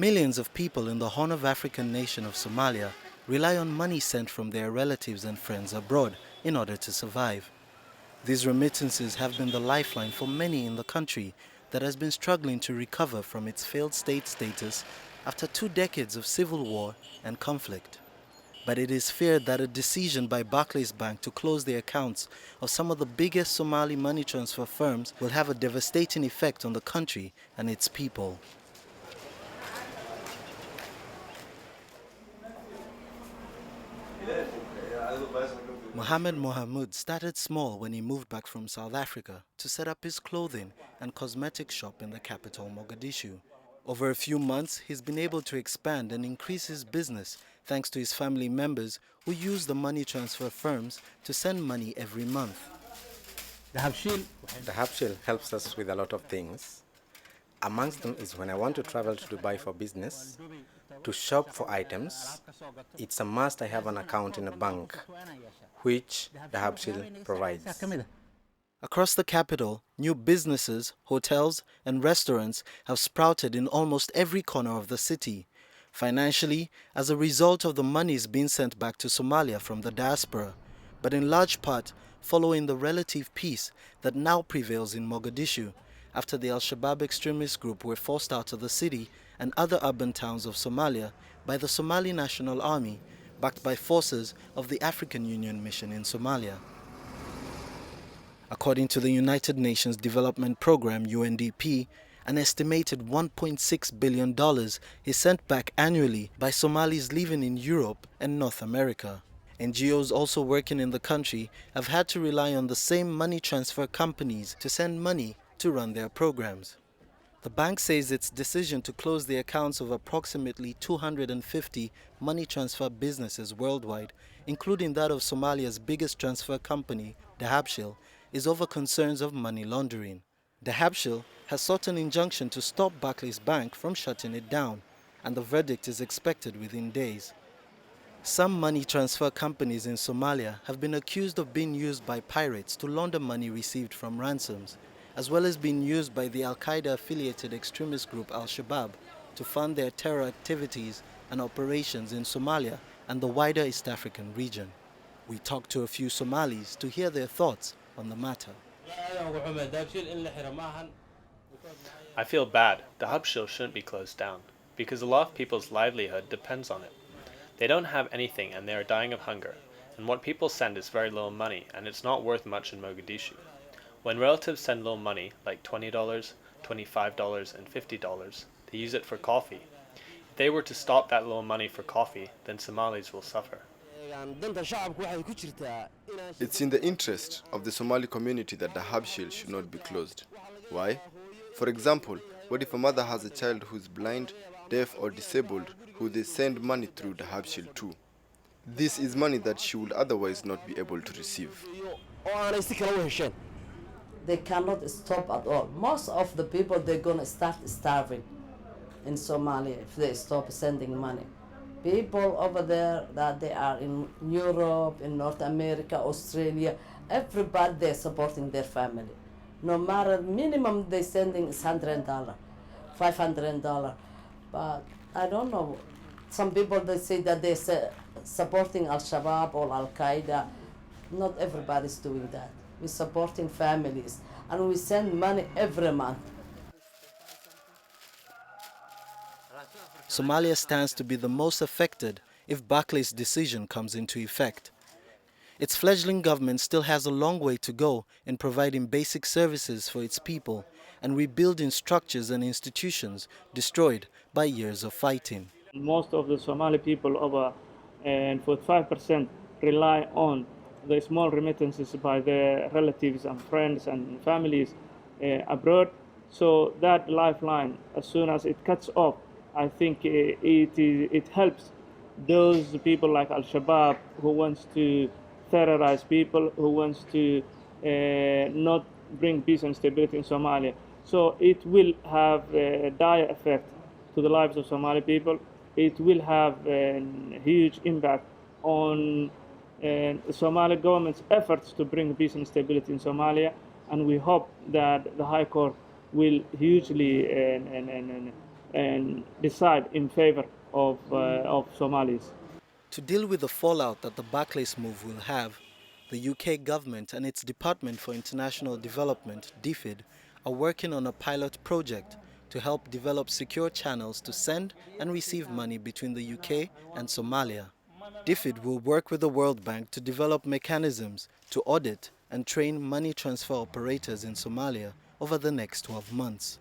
Millions of people in the Horn of African nation of Somalia rely on money sent from their relatives and friends abroad in order to survive. These remittances have been the lifeline for many in the country that has been struggling to recover from its failed state status after 2 decades of civil war and conflict. But it is feared that a decision by Barclays Bank to close the accounts of some of the biggest Somali money transfer firms will have a devastating effect on the country and its people. Mohammed Mohamud started small when he moved back from South Africa to set up his clothing and cosmetics shop in the capital, Mogadishu. Over a few months, he's been able to expand and increase his business thanks to his family members who use the money transfer firms to send money every month. The Habshil helps us with a lot of things. Amongst them is when I want to travel to Dubai for business, to shop for items, it's a must I have an account in a bank, which the Habshil provides. Across the capital, new businesses, hotels and restaurants have sprouted in almost every corner of the city, financially as a result of the monies being sent back to Somalia from the diaspora, but in large part following the relative peace that now prevails in Mogadishu after the Al-Shabaab extremist group were forced out of the city and other urban towns of Somalia by the Somali National Army, backed by forces of the African Union Mission in Somalia. According to the United Nations Development Programme UNDP, an estimated $1.6 billion is sent back annually by Somalis living in Europe and North America. NGOs also working in the country have had to rely on the same money transfer companies to send money to run their programs. The bank says its decision to close the accounts of approximately 250 money transfer businesses worldwide, including that of Somalia's biggest transfer company, the Habshil, is over concerns of money laundering. The Habshil has sought an injunction to stop Barclays Bank from shutting it down, and the verdict is expected within days. Some money transfer companies in Somalia have been accused of being used by pirates to launder money received from ransoms, as well as being used by the Al-Qaeda-affiliated extremist group Al-Shabaab to fund their terror activities and operations in Somalia and the wider East African region. We talked to a few Somalis to hear their thoughts on the matter. I feel bad. The Habshil shouldn't be closed down, because a lot of people's livelihood depends on it. They don't have anything and they are dying of hunger, and what people send is very little money, and it's not worth much in Mogadishu. When relatives send little money, like $20, $25 and $50, they use it for coffee. If they were to stop that little money for coffee, then Somalis will suffer. It's in the interest of the Somali community that the Habshil should not be closed. Why? For example, what if a mother has a child who is blind, deaf or disabled who they send money through the Habshil too? This is money that she would otherwise not be able to receive. They cannot stop at all. Most of the people, they're going to start starving in Somalia if they stop sending money. People over there that they are in Europe, in North America, Australia, everybody they're supporting their family. No matter minimum they're sending is $100, $500. But I don't know. Some people they say that they're supporting Al-Shabaab or Al-Qaeda. Not everybody's doing that. We're supporting families and we send money every month. Somalia stands to be the most affected if Barclays' decision comes into effect. Its fledgling government still has a long way to go in providing basic services for its people and rebuilding structures and institutions destroyed by years of fighting. Most of the Somali people, over 45%, rely on the small remittances by their relatives and friends and families abroad. So that lifeline, as soon as it cuts off, I think it helps those people like Al-Shabaab who wants to terrorize people, who wants to not bring peace and stability in Somalia. So it will have a dire effect to the lives of Somali people. It will have a huge impact on the Somali government's efforts to bring peace and stability in Somalia, and we hope that the High Court will hugely and decide in favor of Somalis. To deal with the fallout that the Barclays move will have, the UK government and its Department for International Development, DFID, are working on a pilot project to help develop secure channels to send and receive money between the UK and Somalia. DFID will work with the World Bank to develop mechanisms to audit and train money transfer operators in Somalia over the next 12 months.